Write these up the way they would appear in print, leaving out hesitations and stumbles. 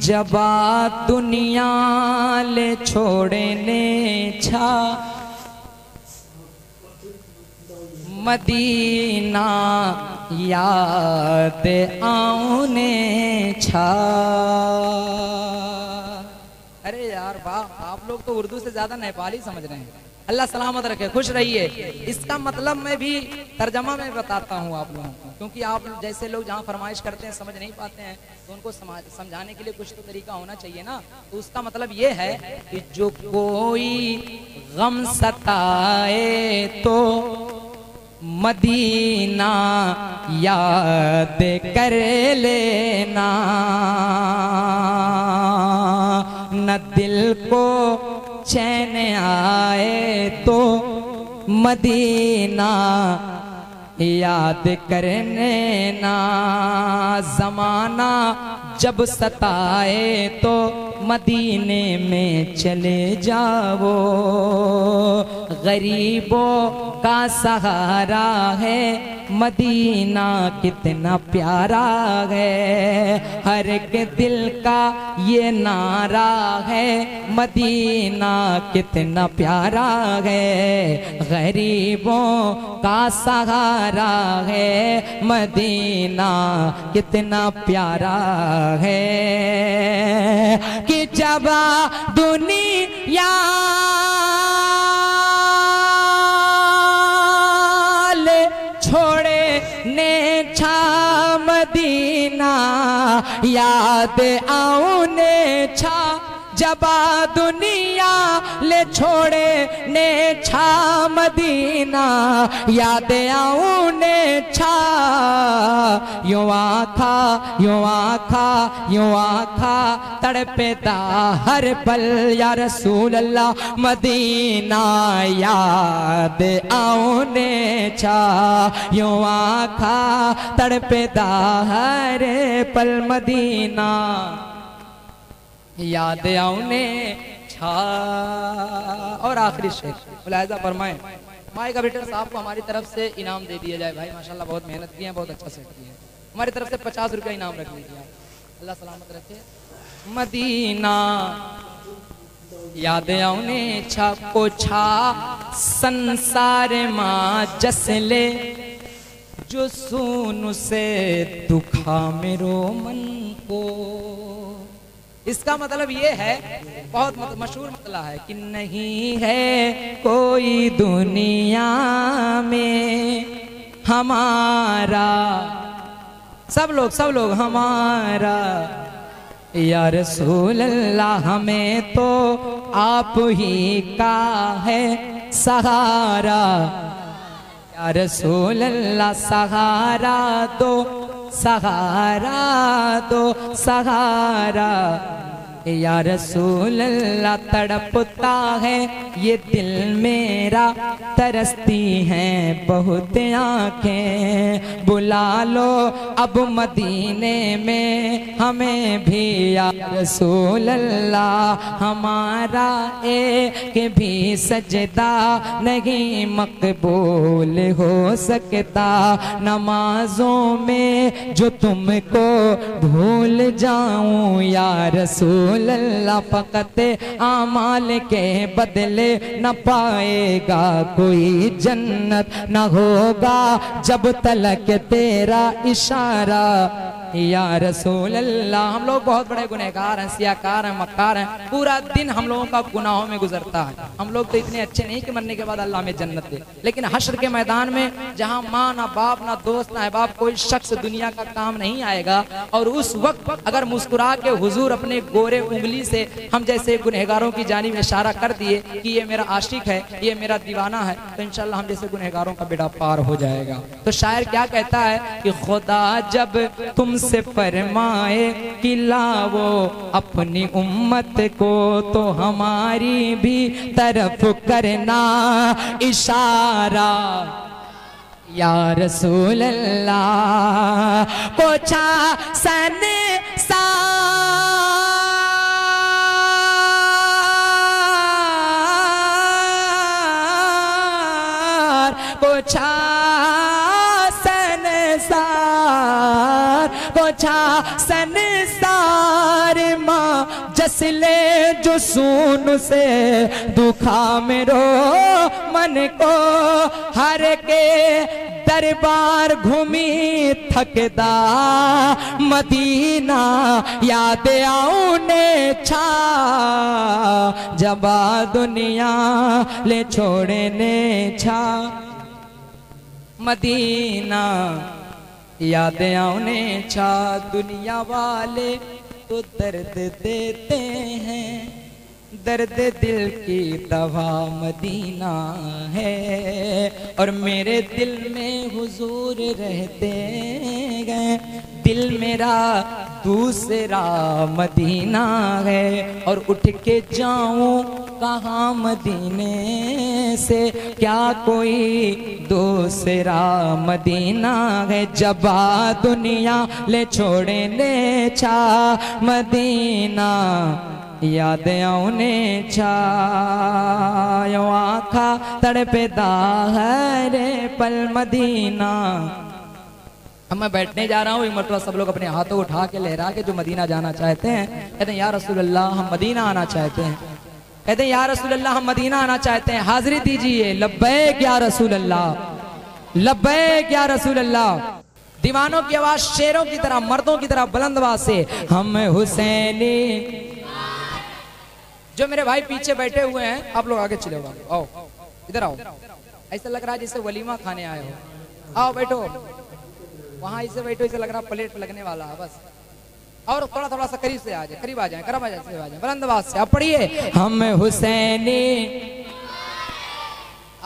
जबा दुनिया ले छोड़ने छा मदीना याद आउने छा। अरे यार वाह, आप लोग तो उर्दू से ज्यादा नेपाली समझ रहे हैं। अल्लाह सलामत रखे, खुश रहिए। इसका मतलब मैं भी तर्जमा में बताता हूँ आप लोगों को, क्योंकि आप जैसे लोग जहाँ फरमाइश करते हैं समझ नहीं पाते हैं, तो उनको समझाने के लिए कुछ तो तरीका होना चाहिए ना। तो उसका मतलब ये है कि जो कोई गम सताए तो मदीना याद कर लेना, न दिल को चैन आए तो मदीना याद करने ना, जमाना जब सताए तो मदीने में चले जाओ, गरीबों का सहारा है मदीना कितना प्यारा है, हर के दिल का ये नारा है मदीना कितना प्यारा है, गरीबों का सहारा है मदीना कितना प्यारा है। कि जब दुनिया मदीना याद आउने छा, जबा दुनिया ले छोड़े ने छा मदीना याद आउने छा। यूं आखा यूं आखा यूं आखा तड़पेदा हर पल या रसूल अल्लाह मदीना याद आउने छा, यूं आखा तड़पेदा हर पल मदीना याद आउने छा। और आखिरी शेर मुलाहिजा फरमाएं, माइक ऑपरेटर साहब को हमारी तरफ से इनाम दे दिया जाए। भाई माशाल्लाह बहुत मेहनत की है, बहुत अच्छा सेट किया है। हमारी तरफ से 50 रुपया इनाम रख लीजिए आप, अल्लाह सलामत रखे। मदीना याद आउने छा को छा संसार मां जसले, जो सुन से दुखा मेरो मन को। इसका मतलब ये है, बहुत मशहूर मतलब है कि नहीं है कोई दुनिया में हमारा, सब लोग हमारा या रसूल अल्लाह, हमें तो आप ही का है सहारा, या रसूल अल्लाह सहारा दो सहारा दो सहारा, या रसूल अल्लाह तड़पता है ये दिल मेरा, तरसती हैं बहुत आंखें, बुला लो अब मदीने में हमें भी या रसूल अल्लाह, हमारा एक भी सजदा नहीं मकबूल हो सकता, नमाजों में जो तुमको भूल जाऊं या रसूल अल्लाह, फकत आमाल के बदले न पाएगा कोई जन्नत, न होगा जब तलक तेरा इशारा या रसूल अल्लाह। हम लोग बहुत बड़े गुनहगार हैं, सियाकार हैं, मक्कार हैं, पूरा दिन हम लोगों का गुनाहों में गुजरता है। हम लोग तो इतने अच्छे नहीं कि मरने के बाद अल्लाह में जन्नत दे, लेकिन हश्र के मैदान में जहाँ माँ ना बाप ना दोस्त ना अहबाब कोई शख्स दुनिया का काम नहीं आएगा, और उस वक्त अगर मुस्कुरा के हुजूर अपने गोरे उंगली से हम जैसे गुनहगारों की जानिब इशारा कर दिए कि ये मेरा आशिक है, ये मेरा दीवाना है, तो इंशाल्लाह हम जैसे गुनहगारों का बेड़ा पार हो जाएगा। तो शायर क्या कहता है कि खुदा जब तुमसे फरमाए कि लाओ अपनी उम्मत को, तो हमारी भी तरफ करना इशारा, या रसूल अल्लाह पोछा सन पोछा संसार पोछा संसार माँ जसले जो सून से दुखा मेरो मन को हर के दरबार घूमी थकदा मदीना याद आउने छा जबा दुनिया ले छोड़ने छा मदीना याद आउने छा दुनिया वाले तो दर्द देते हैं दर्द दिल की दवा मदीना है और मेरे दिल में हुजूर रहते गए दिल मेरा दूसरा मदीना है और उठ के जाऊं कहाँ मदीने से क्या कोई दूसरा मदीना है जबा दुनिया ले छोड़ने छा मदीना याद आउने छायो आखा तड़पेदा है रे पल मदीना। अब मैं बैठने जा रहा हूँ, एक मरतबा सब लोग अपने हाथों उठा के लहरा के जो मदीना जाना चाहते हैं कहते हैं या रसूल अल्लाह हम मदीना आना चाहते हैं। कहते हैं या रसूल अल्लाह हम मदीना आना चाहते हैं, हाजिरी दीजिए। लब्बैक या रसूल अल्लाह, लब्बैक या रसूल अल्लाह। दीवानों की आवाज शेरों की तरह मर्दों की तरह बुलंद आवाज से हम हुसैनी। जो मेरे भाई पीछे बैठे हुए हैं आप लोग आगे चले आओ, इधर आओ। ऐसा लग रहा है जैसे वलीमा खाने आए हो। आओ बैठो, वहां ऐसे बैठो, ऐसे लग रहा है प्लेट लगने वाला है बस। और थोड़ा थोड़ा सा करीब से आ जाए, करीब आ जाए, करीब आ जाए, बुलंद आवाज से आप पढ़िए हम हुसैनी।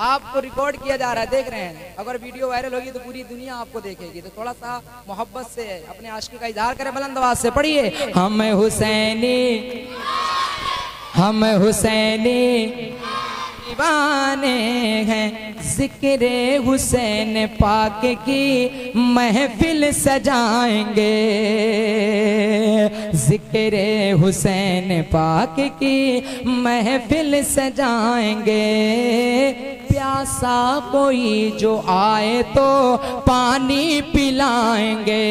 आपको रिकॉर्ड किया जा रहा है, देख रहे हैं। अगर वीडियो वायरल होगी तो पूरी दुनिया आपको देखेगी, तो थोड़ा सा मोहब्बत से अपने आशिकी का इजहार करें, बुलंद आवाज से पढ़िए हम हुसैनी, हम हुसैनी दीवाने हैं। जिक्रे हुसैन पाक की महफिल सजाएंगे, जिक्रे हुसैन पाक की महफिल सजाएंगे। प्यासा कोई जो आए तो पानी पिलाएंगे,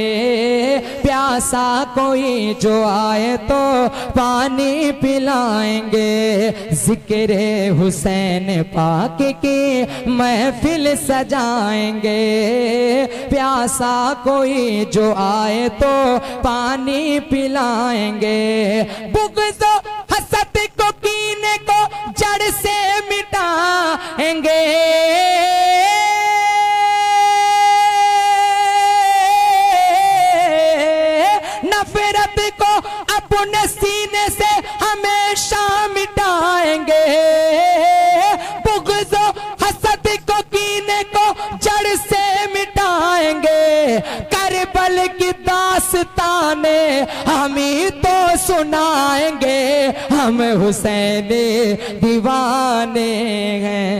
प्यासा कोई जो आए तो पानी पिलाएंगे। जिक्रे हुसैन पाक की महफिल सजाएंगे, प्यासा कोई जो आए तो पानी पिलाएंगे। बुग़्ज़ हसद को कीने को जड़ से मिटाएंगे, नफरत को अपने सीने से हमेशा मिटाएंगे। बुग़्ज़ हसद को कीने को जड़ से मिटाएंगे। करबल की दास्ताने हम ही तो सुनाएंगे, हम हुसैनी दीवाने हैं,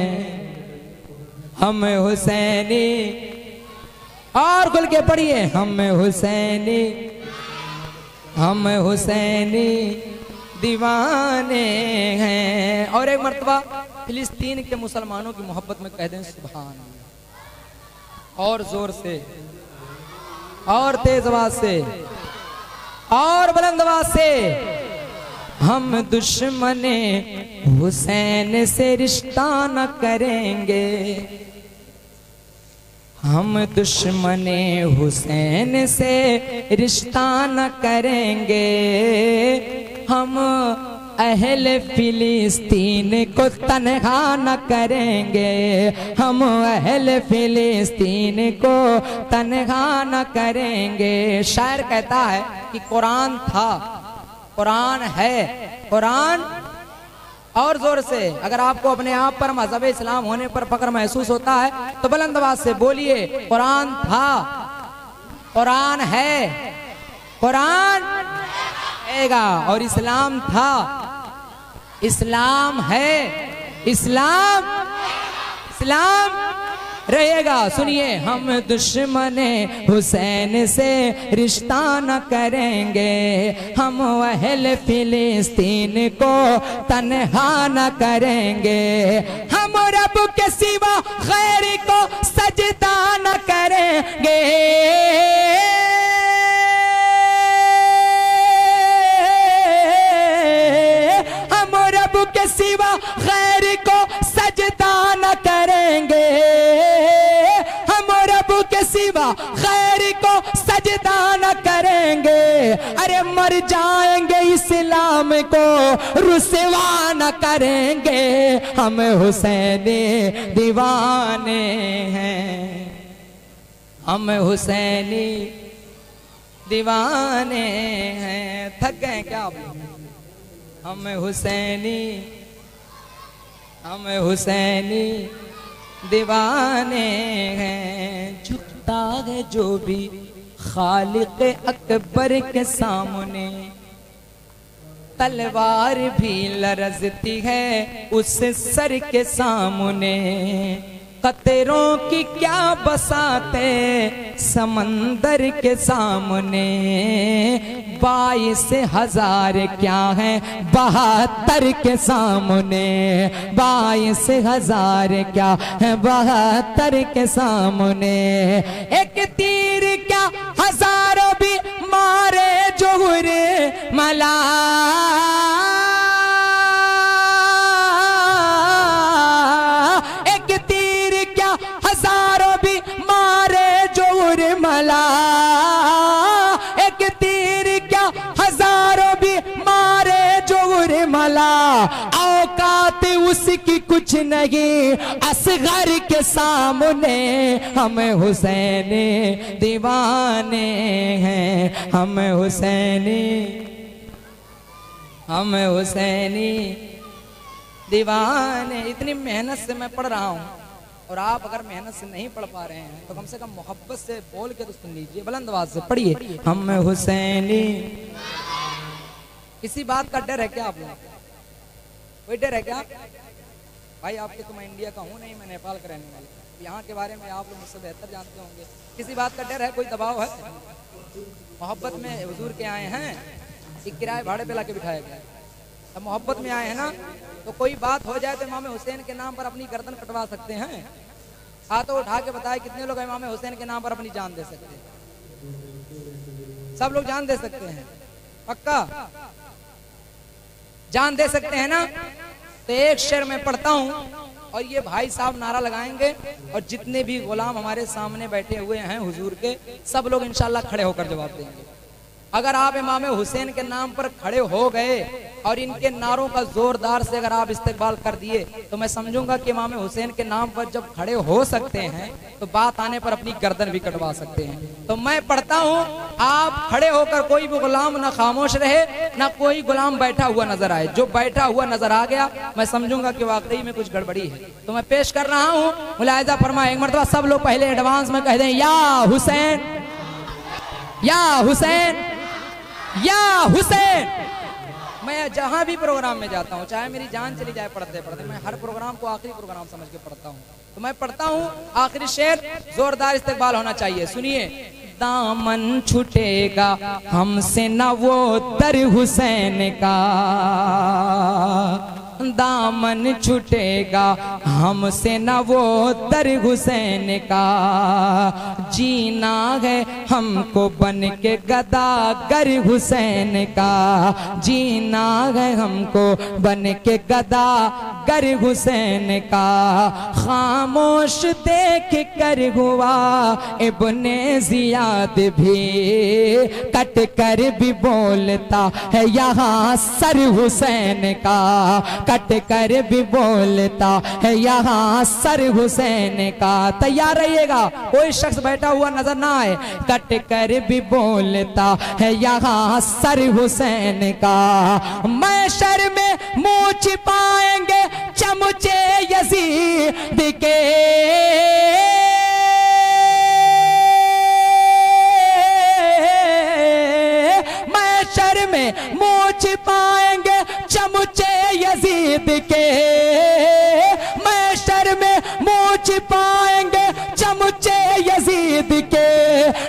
हम हुसैनी। और खुल के पढ़िए हम हुसैनी, हम हुसैनी दीवाने हैं। और एक मर्तबा फिलिस्तीन के मुसलमानों की मोहब्बत में कह दें सुभान अल्लाह, और जोर से और तेज आवाज से और बुलंद आवाज से। हम दुश्मने हुसैन से रिश्ता न करेंगे, हम दुश्मने हुसैन से रिश्ता न करेंगे। हम अहले फिलिस्तीन को तन्हा न करेंगे, हम अहले फिलिस्तीन को तन्हा न करेंगे। शायर कहता है कि कुरान था, कुरान है, कुरान। और जोर से अगर आपको अपने आप पर मज़हब इस्लाम होने पर फख्र महसूस होता है तो बुलंद आवाज से बोलिए कुरान था, कुरान है, कुरान रहेगा। और इस्लाम था, इस्लाम है, इस्लाम, इस्लाम रहेगा। सुनिए हम दुश्मने हुसैन से रिश्ता न करेंगे, हम अहले फिलिस्तीन को तन्हा न करेंगे। हम रब के सिवा गैर को सजदा न करेंगे। गैर को सजदा न करेंगे, अरे मर जाएंगे इस्लाम को रुसवा न करेंगे। हम हुसैनी दीवाने हैं, हम हुसैनी दीवाने हैं। थक गए क्या आप? हम हुसैनी दीवाने हैं। झुकता है जो भी खालिक अकबर के सामने, तलवार भी लरजती है उस सर के सामने। कतरों की क्या बसाते समंदर के सामने, 22,000 क्या है 72 के सामने, 22,000 क्या है 72 के सामने। एक तीर क्या हजारों भी मारे जोहरे मला, एक तीर क्या हजारों भी मारे जोर मला। औकात उसकी कुछ नहीं असगर के सामने। हम हुसैनी दीवाने हैं, हम हुसैनी दीवाने। इतनी मेहनत से मैं पढ़ रहा हूँ और आप अगर मेहनत से नहीं पढ़ पा रहे हैं तो कम से कम मोहब्बत से बोल के तो सुन लीजिए, बुलंद आवाज से पढ़िए। हम हुसैनी। किसी बात का डर है क्या आप लोग? कोई डर है क्या भाई? आपके तो मैं इंडिया का हूँ नहीं, मैं नेपाल का रहने वाला। यहाँ के बारे में आप लोग मुझसे बेहतर जानते होंगे। किसी बात का डर है? कोई दबाव है? मोहब्बत में हुजूर के आए हैं, एक किराए भाड़े पे लाके बिठाया गया। अब मोहब्बत में आए हैं ना, तो कोई बात हो जाए तो इमाम हुसैन के नाम पर अपनी गर्दन कटवा सकते हैं। हाथों उठा के बताए कितने लोग इमाम हुसैन के नाम पर अपनी जान दे सकते हैं? सब लोग जान दे सकते हैं? पक्का जान दे सकते हैं ना? तो एक शेर में पढ़ता हूं और ये भाई साहब नारा लगाएंगे और जितने भी गुलाम हमारे सामने बैठे हुए हैं हुजूर के, सब लोग इंशाल्लाह खड़े होकर जवाब देंगे। अगर आप इमाम हुसैन के नाम पर खड़े हो गए और इनके नारों का जोरदार से अगर आप इस्तेमाल कर दिए तो मैं समझूंगा कि इमाम हुसैन के नाम पर जब खड़े हो सकते हैं तो बात आने पर अपनी गर्दन भी कटवा सकते हैं। तो मैं पढ़ता हूं, आप खड़े होकर, कोई भी गुलाम ना खामोश रहे, ना कोई गुलाम बैठा हुआ नजर आए। जो बैठा हुआ नजर आ गया मैं समझूंगा कि वाकई में कुछ गड़बड़ी है। तो मैं पेश कर रहा हूं, मुलाहिजा फरमाए। एक मरतबा सब लोग पहले एडवांस में कह दें, या हुसैन, या हुसैन, या हुसैन। मैं जहां भी प्रोग्राम में जाता हूं, चाहे मेरी जान चली जाए पढ़ते पढ़ते, मैं हर प्रोग्राम को आखिरी प्रोग्राम समझ के पढ़ता हूं। तो मैं पढ़ता हूं आखिरी शेर, जोरदार इस्तेकबाल होना चाहिए। सुनिए। दामन छूटेगा हमसे न वो दर हुसैन का, दामन छूटेगा हमसे न वो दर हुसैन का। जीना है हमको बन के गदागर हुसैन का, जीना है हमको बन के गदागर हुसैन का। खामोश देख कर हुआ इब्ने जियाद भी, कट कर भी बोलता है यहाँ सर हुसैन का, कट कर भी बोलता है यहाँ सर हुसैन का। तैयार रहिएगा, कोई शख्स बैठा हुआ नजर ना आए। कट कर भी बोलता है यहाँ सर हुसैन का। मैशर में मुंह छिपाएंगे चमचे यजीद के, मैशर में मुंह छिपाएंगे चमचे यजीद के, मैशर में मुंह छिपाएंगे चमचे यजीद के।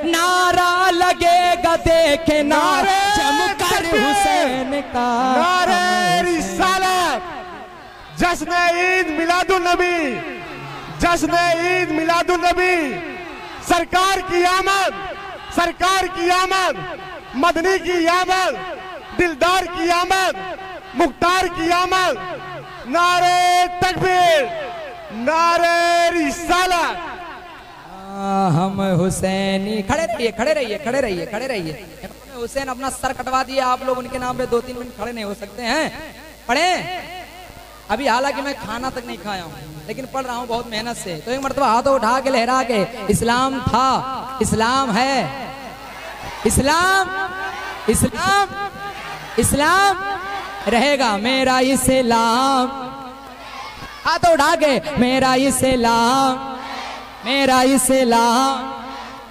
नारा लगेगा देखना चमकर हुसैन का। नारे रिसालत, जश्न ईद मिलादुन नबी, जश्न ईद मिलादुन नबी। सरकार की आमद, सरकार की आमद, मदनी की आमद, दिलदार की आमद, मुख्तार की आमद। नारे तकबीर, नारे रिसालत। हम हुसैनी। खड़े रहिए खड़े रहिए खड़े रहिए खड़े रहिए। इमाम हुसैन अपना सर कटवा दिया, आप लोग उनके नाम पे 2-3 मिनट खड़े नहीं हो सकते हैं? पढ़े। अभी हालांकि मैं खाना तक नहीं खाया हूँ, लेकिन पढ़ रहा हूँ बहुत मेहनत से। तो एक मरतबा हाथों उठा के लहरा के, इस्लाम था, इस्लाम है, इस्लाम इस्लाम इस्लाम रहेगा, मेरा इस्लाम। हाथों उठा के, मेरा इस्लाम, मेरा इस्लाम।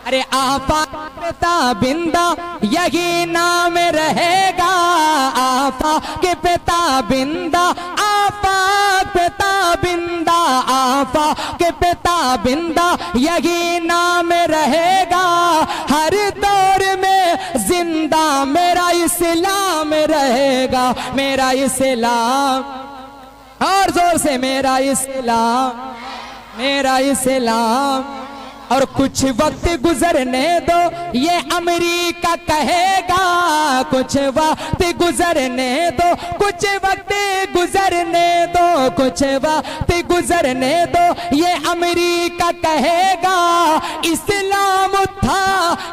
अरे आपा पिता बिंदा यही नाम रहेगा, आपा के पिता बिंदा, आपा पिता बिंदा, आपा के पिता बिंदा यही नाम रहेगा। हर दौर में जिंदा मेरा इस्लाम रहेगा, मेरा इस्लाम। और जोर से, मेरा इस्लाम, मेरा इस्लाम। और कुछ वक्त गुजरने दो, ये अमेरिका कहेगा, कुछ वक्त गुजरने दो, कुछ वक्त गुजरने दो, कुछ वक्त गुजरने दो, ये अमेरिका कहेगा। इस्लाम था,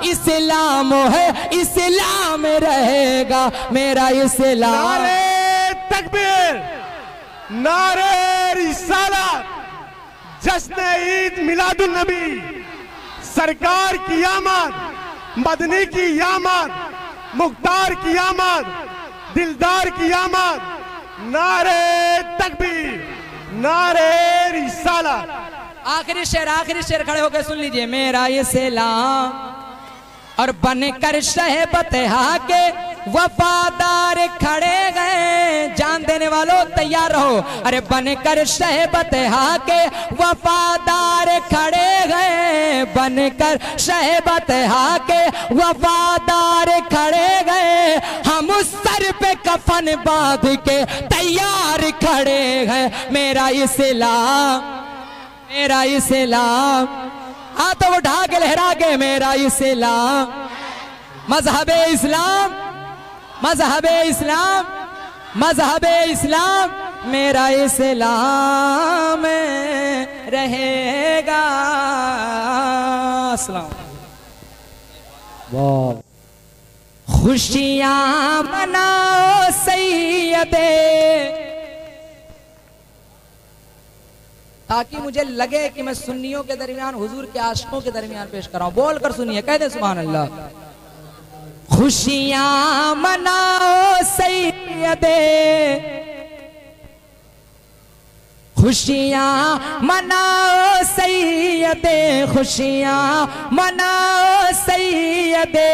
इस्लाम है, इस्लाम रहेगा, मेरा इस्लाम। नारे तकबीर, नारे रिसालत, जश्न ईद मिलादुन नबी, सरकार की आमद, मदनी की आमद, मुख्तार की आमद, दिलदार की आमद। नारे तकबीर, नारे रिसालत। आखिरी शेर खड़े होकर सुन लीजिए। मेरा इस्लाम और बनकर शहबत के वफादार खड़े गए। जान देने वालों तैयार रहो। अरे बनकर शहबत के वफादार खड़े गए, बनकर शहबत के वफादार खड़े गए। हम उस सर पे कफन बांध के तैयार खड़े हैं, मेरा इस्लाम, मेरा इस्लाम। हाथों उठा के लहरा के, मेरा इस्लाम, मजहबे इस्लाम, मजहबे इस्लाम, मजहबे इस्लाम, मेरा इस्लाम रहेगा। अस्सलाम। वाह। खुशियां मनाओ सैयदे, ताकि मुझे लगे कि मैं सुन्नियों के दरमियान, हुजूर के आशिकों के दरमियान पेश कर रहा हूं। बोल कर सुनिए, कह दे सुभान अल्लाह। खुशियां मनाओ सैयदे, खुशियां मनाओ सैयदे, खुशियां मनाओ सैयदे,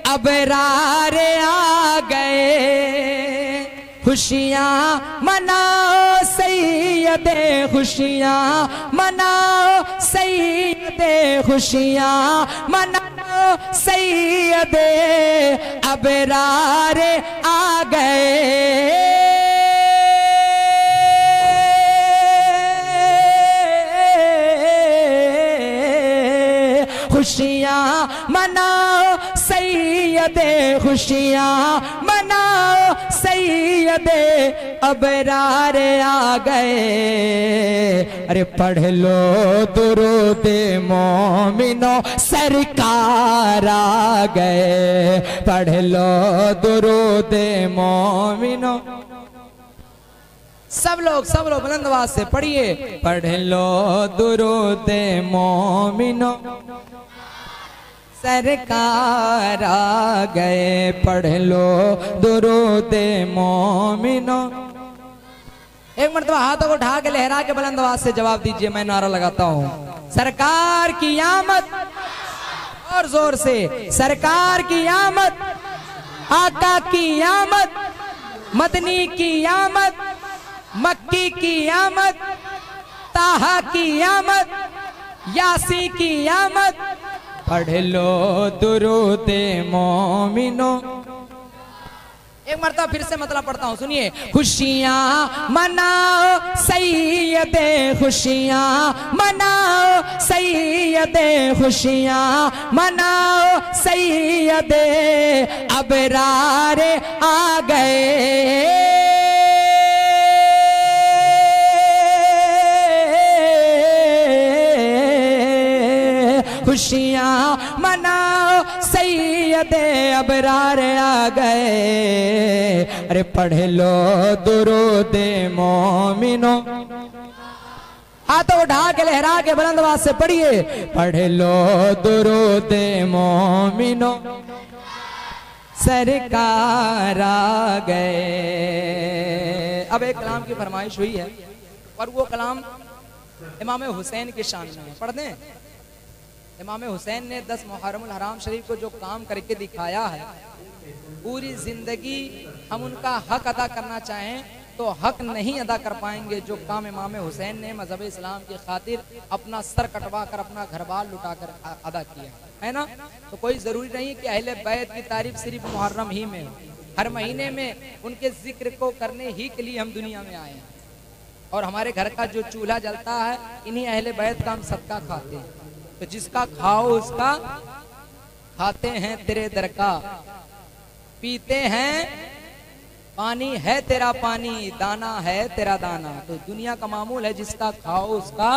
अबरार आ गए। खुशियां मनाओ सैयदे, खुशियां मनाओ सैयदे, खुशियां मनाओ सैयदे, अबरार आ गए। खुशियां मनाओ सैयदे, खुशियां मनाओ सैयदे, अबरार आ गए। अरे पढ़ लो दुरूद मोमिनो, सरकार आ गए। पढ़ लो दुरूद मोमिनो। सब लोग बुलंद आवाज से पढ़िए। पढ़ लो दुरूद मोमिनो, सरकार आ गए। पढ़ लो दुरूद मोमिनो। एक मरतबा हाथों को उठा के लहरा के बुलंद आवाज से जवाब दीजिए। मैं नारा लगाता हूँ, सरकार की आमद। और जोर से, सरकार की आमद, आका की आमद, मदनी की आमद, मक्की की आमद, ताहा की आमद, यासी की आमद। पढ़ लो दुरूद मोमिनो। एक मरतबा फिर से मतलब पढ़ता हूँ, सुनिए। खुशियां मनाओ सैयदे, खुशियां मनाओ सैयदे, खुशियां मनाओ सैयदे, अबरार आ गए। अबरार आ गए। अरे पढ़ लो दुरूद मोमिनो, हाथों उठा के लहरा के बुलंद आवाज से पढ़िए, पढ़ लो दुरूद मोमिनो, सरकार आ गए। अब एक कलाम की फरमाइश हुई है और वो कलाम इमाम हुसैन की शान में है, पढ़ दें। इमाम हुसैन ने 10 मुहर्रमुल हराम शरीफ को जो काम करके दिखाया है, पूरी जिंदगी हम उनका हक अदा करना चाहें तो हक नहीं अदा कर पाएंगे। जो काम इमाम हुसैन ने मजहब इस्लाम की खातिर अपना सर कटवा कर, अपना घर बार लुटा कर अदा किया है ना। तो कोई जरूरी नहीं कि अहले बैत की तारीफ सिर्फ मुहर्रम ही में हो, हर महीने में उनके जिक्र को करने ही के लिए हम दुनिया में आए हैं। और हमारे घर का जो चूल्हा जलता है, इन्हीं अहले बैत का हम सबका खाते हैं। तो जिसका खाओ उसका खाते हैं तेरे दर का, पीते हैं पानी है तेरा पानी, दाना है तेरा दाना। तो दुनिया का मामूल है जिसका खाओ उसका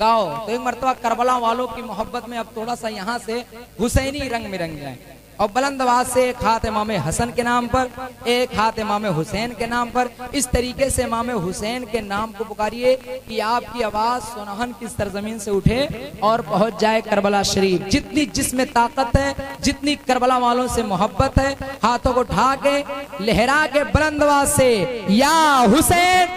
गाओ। तो एक मर्तबा करबला वालों की मोहब्बत में अब थोड़ा सा यहाँ से हुसैनी रंग में रंग जाए और बुलंद आवाज से एक हाथ इमाम हसन के नाम पर, एक हाथ इमाम हुसैन के नाम पर, इस तरीके से इमाम हुसैन के नाम को पुकारिए कि आपकी आवाज सोनाहन की सरजमीन से उठे और पहुंच जाए करबला शरीफ। जितनी जिसमें ताकत है, जितनी करबला वालों से मोहब्बत है, हाथों को उठा के लहरा के बुलंद आवाज से या हुसैन।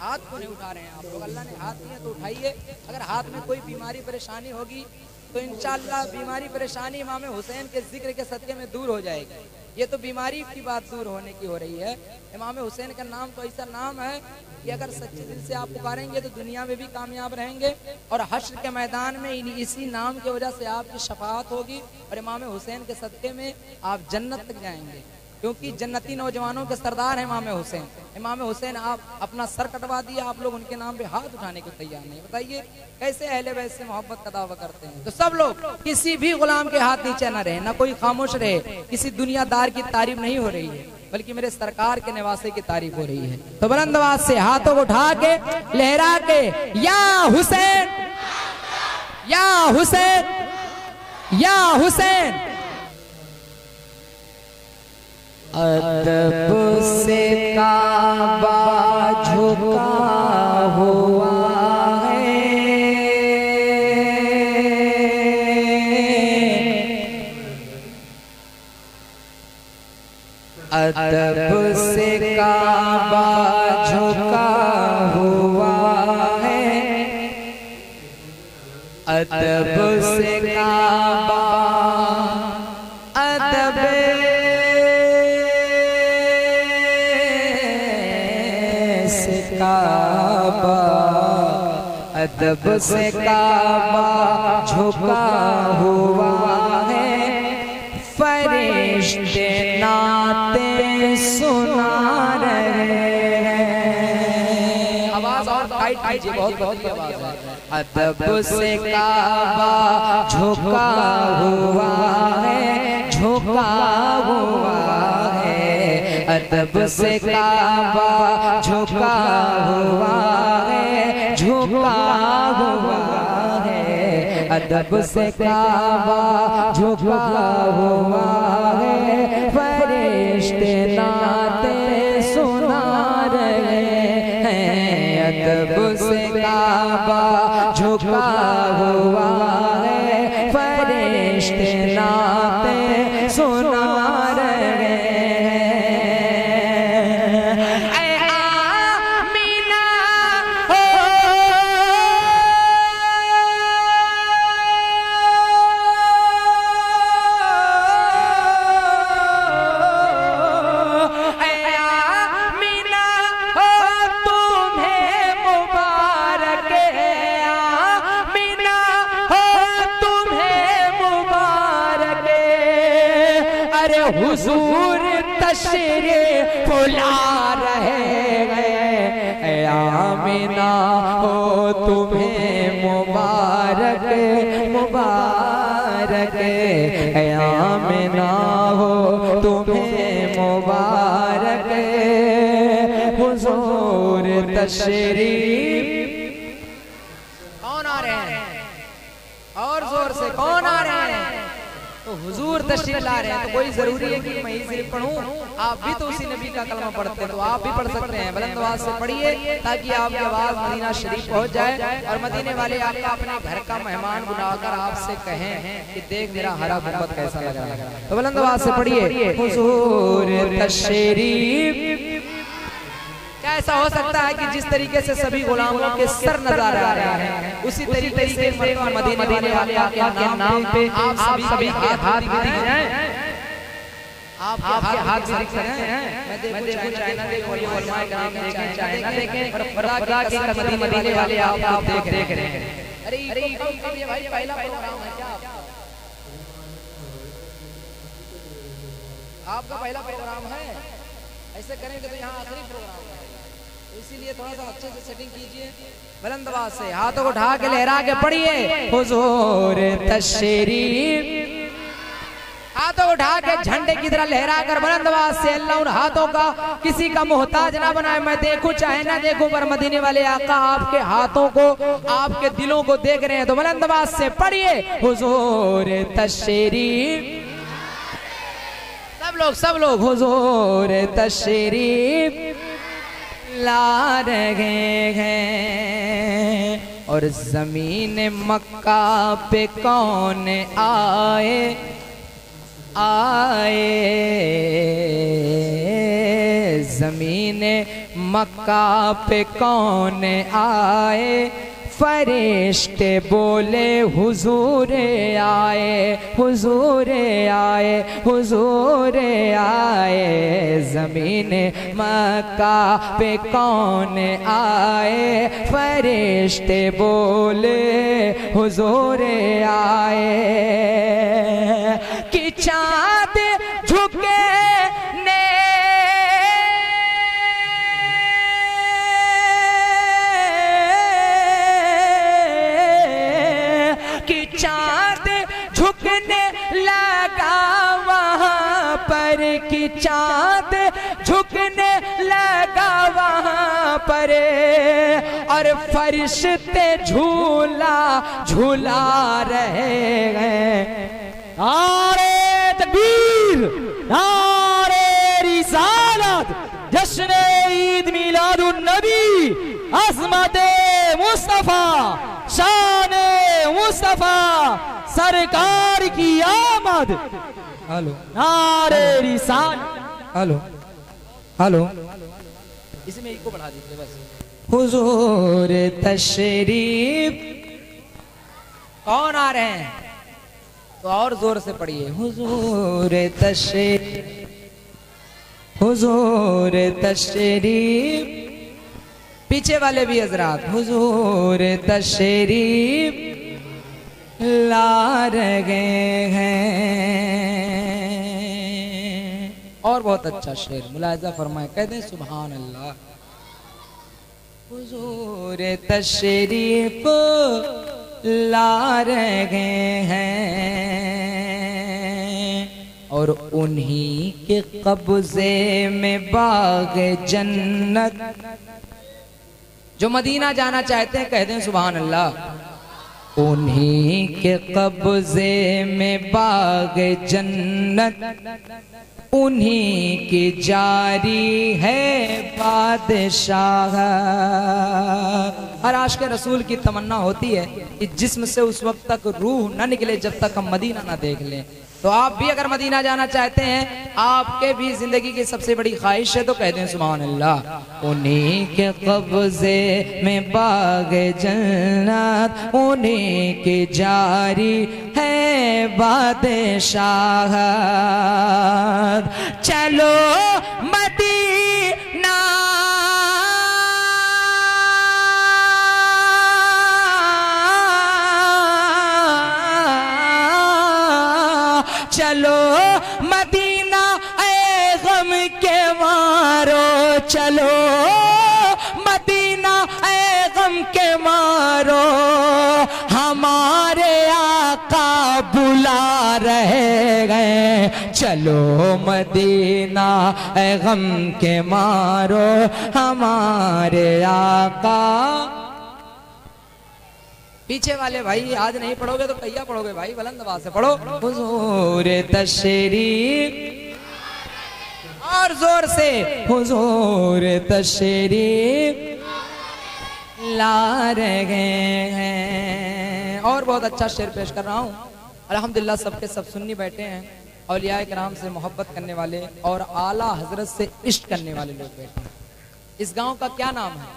हाथ को नहीं उठा रहे हैं आप लोग, अल्लाह ने हाथ दिए तो उठाइए। अगर हाथ में कोई बीमारी परेशानी होगी तो इंशाअल्लाह बीमारी परेशानी इमाम हुसैन के जिक्र के सदके में दूर हो जाएगी। ये तो बीमारी की बात दूर होने की हो रही है। इमाम हुसैन का नाम तो ऐसा नाम है कि अगर सच्चे दिल से आप पुकारेंगे तो दुनिया में भी कामयाब रहेंगे और हश्र के मैदान में इसी नाम की वजह से आपकी शफाअत होगी और इमाम हुसैन के सदके में आप जन्नत तक जाएंगे, क्योंकि जन्नती नौजवानों के सरदार हैं इमाम हुसैन। इमाम हुसैन आप अपना सर कटवा दिया, आप लोग उनके नाम पे हाथ उठाने को तैयार नहीं। बताइए कैसे अहले बैत से मोहब्बत का दावा करते हैं। तो सब लोग किसी भी गुलाम के हाथ नीचे न रहे, ना कोई खामोश रहे। किसी दुनियादार की तारीफ नहीं हो रही है, बल्कि मेरे सरकार के निवासे की तारीफ हो रही है। तो बुलंद आवाज से हाथों को उठा के लहरा के या हुसैन, या हुसैन, या हुसैन। अदब से काबा झुका हुआ है, अदब से काबा झुका हुआ है, अदब से काबा, अदब काबा, अदब से काबा झुका हुआ है, फरिश्ते नाते सुना रहे हैं। आवाज और टाइट कीजिए, बहुत बहुत आवाज है। अदब से काबा झुका हुआ है, झुका हुआ है, अदब से काबा झुका हुआ है, झुका हुआ है, अदब से काबा झुका हुआ है, फरिश्ते नाते सुना रहे हैं। अदब से काबा झुका हुआ है, फरिश्ते नाते सुना रहे हैं। हुजूर तशरीफ ला रहे हैं, आमिना हो तुम्हें मुबारक मुबारक, आमिना हो तुम्हें मुबारक, हुजूर तशरीफ। कौन आ रहे हैं और जोर से कौन आ रहे हैं? तो तो हुजूर तशरीफ ला रहे हैं, तो कोई जरूरी है कि मैं ही सिर्फ पढ़ूं? आप भी तो उसी नबी का कलमा पढ़ते हैं, तो आप भी पढ़ सकते हैं। बुलंद आवाज से पढ़िए ताकि आपकी आवाज मदीना शरीफ पहुंच जाए और मदीने वाले आपका अपने घर का मेहमान बुलाकर आपसे कहें कि देख मेरा हरा गुंबद कैसा लग रहा है। तो बुलंद आवाज से पढ़िए, हुजूर तशरीफ। क्या ऐसा हो सकता है कि जिस तरीके से सभी गुलामों के सर नजर आ रहे हैं, उसी तरीके से मदीने वाले के नाम पे आप सभी के हाथ भी दिख जाएं? आपके हाथ भी दिख सकते हैं। मैं देखूं चाइना देखो, ये उलमाए कराम देखें, चाइना देखें, और खुदा की मदीने वाले आप देख रहे हैं। अरे ये भाई पहला प्रोग्राम है क्या आपका? पहला प्रोग्राम है? ऐसे करेंगे तो यहाँ आखिरी प्रोग्राम है, इसीलिए थोड़ा सा अच्छे से सेटिंग कीजिए। बुलंद आवाज से हाथों को उठा के लहरा के पढ़िए, हुजूर तशरीफ। हाथों को उठा के झंडे की तरह लहरा कर बुलंद आवाज से, अल्लाह उन हाथों का किसी का मोहताज ना बनाए। मैं देखूं चाहे ना देखूं, पर मदीने वाले आका आपके हाथों को, आपके दिलों को देख रहे हैं। तो बुलंद आवाज से पढ़िए, हुजूर तशरीफ। सब लोग हुजूर तशरीफ ला रहे हैं। और जमीन मक्का पे कौन आए जमीन मक्का पे कौन आए, फरिश्ते बोले हुजूर आए, हुजूर आए, हुजूर आए। जमीन मक्का पे कौन आए, फरिश्ते बोले हुजूर आए। कि चाँद झुके कि चाँद झुकने लगा वहाँ पर, और फरिश्ते झूला झूला रहे हैं। नारे तकबीर, नारे रिसालत, जश्न ईद मिलादुन नबी, अज़मत मुस्तफा, शान मुस्तफा, सरकार की आमद। हेलो, नारे रिसाल। हेलो, इसमें इको बढ़ा दीजिए बस। हुजूर तशरीफ। कौन आ रहे हैं? तो और जोर से पढ़िए, हुजूर तशरीफ, हुजूर तशरीफ। पीछे वाले भी हजरात, हुजूर तशरीफ ला रहे हैं। और बहुत अच्छा शेर मुलाहिजा फरमाए, कहते हैं सुभान अल्लाह। हुजूर तशरीफ ला रहे हैं और उन्हीं के कब्जे में बाग जन्नत। जो मदीना जाना चाहते हैं कहते हैं सुभान अल्लाह। उन्हीं के कब्जे में बाग जन्नत, उन्हीं की जारी है बादशाह। हर आशिक़ रसूल की तमन्ना होती है कि जिस्म से उस वक्त तक रूह न निकले जब तक हम मदीना ना देख लें। तो आप भी अगर मदीना जाना चाहते हैं, आपके भी जिंदगी की सबसे बड़ी ख्वाहिश है, तो कहते हैं सुभान अल्लाह। उन्हीं के कब्जे में बाग जन्नत, उन्हीं की जारी है बादशाह। चलो मदीना चलो मदीना ऐ गम के मारो, चलो मदीना ऐ गम के मारो। हमारे आका बुला रहे हैं, चलो मदीना ऐ गम के मारो। हमारे आका पीछे वाले भाई आज नहीं पढ़ोगे तो कहिया पढ़ोगे भाई, बुलंद आवाज से पढ़ो। हुजूर तशरीफ, और जोर से हुजूर तशरीफ ला रहे हैं। और बहुत अच्छा शेर पेश कर रहा हूँ। अल्हम्दुलिल्लाह सबके सब सुन्नी बैठे हैं, औलिया किराम से मोहब्बत करने वाले और आला हजरत से इश्क करने वाले लोग बैठे हैं। इस गांव का क्या नाम है?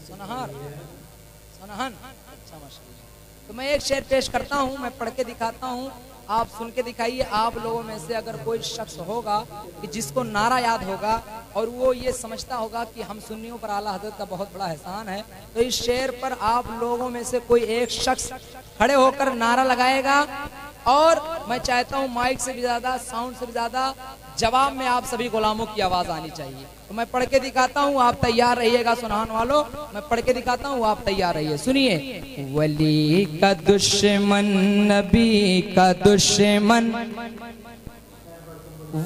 सोनहर, सोनहन। अच्छा माशाल्लाह। तो मैं एक शेर पेश करता हूँ, मैं पढ़ के दिखाता हूँ, आप सुन के दिखाइए। आप लोगों में से अगर कोई शख्स होगा कि जिसको नारा याद होगा और वो ये समझता होगा कि हम सुन्नियों पर आला हजरत का बहुत बड़ा एहसान है, तो इस शेर पर आप लोगों में से कोई एक शख्स खड़े होकर नारा लगाएगा। और मैं चाहता हूँ माइक से भी ज्यादा, साउंड से भी ज्यादा जवाब में आप सभी गुलामों की आवाज आनी चाहिए। तो मैं पढ़ के दिखाता हूँ, आप तैयार रहिएगा। सुनहान वालों, मैं पढ़ के दिखाता हूँ, आप तैयार रहिए। सुनिए। वली का दुश्मन नबी का दुश्मन,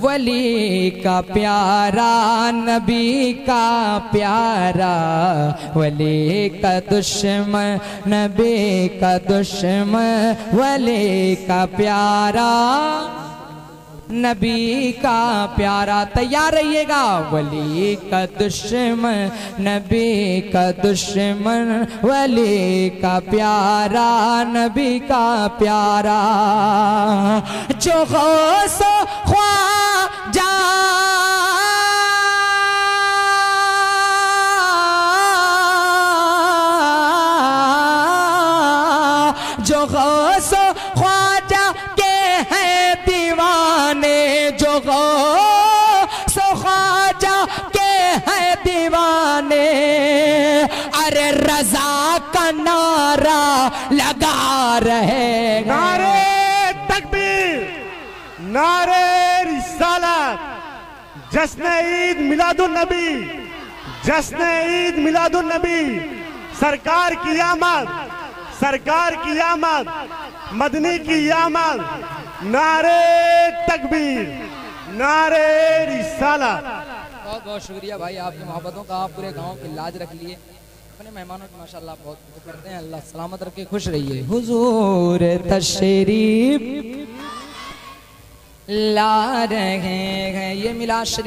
वली का प्यारा नबी का प्यारा, वली का दुश्मन नबी का दुश्मन, वली का प्यारा नबी का प्यारा। तैयार रहिएगा। वली का दुश्मन नबी का दुश्मन, वली का प्यारा नबी का प्यारा, जो गौसो ख्वाजा जो गौसो ख्वाजा के हैं दीवाने, जो गौसो ख्वाजा के हैं दीवाने, अरे रजा का नारा लगा रहे। नारे तकबीर, नारे रिसालत, जश्न ईद मिलादुन नबी, जश्न ईद मिलादुन नबी, सरकार की आमद, सरकार की आमद, मदनी की आमद, नारे तकबीर, नारे रिसालत। बहुत बहुत शुक्रिया भाई आपकी मोहब्बतों का। आप पूरे गांव की लाज रख लिए। अपने मेहमानों की माशाल्लाह बहुत करते हैं। अल्लाह सलामत रखे, खुश रहिए। हुजूर तशरीफ ला रहे हैं, ये मिलाद शरीफ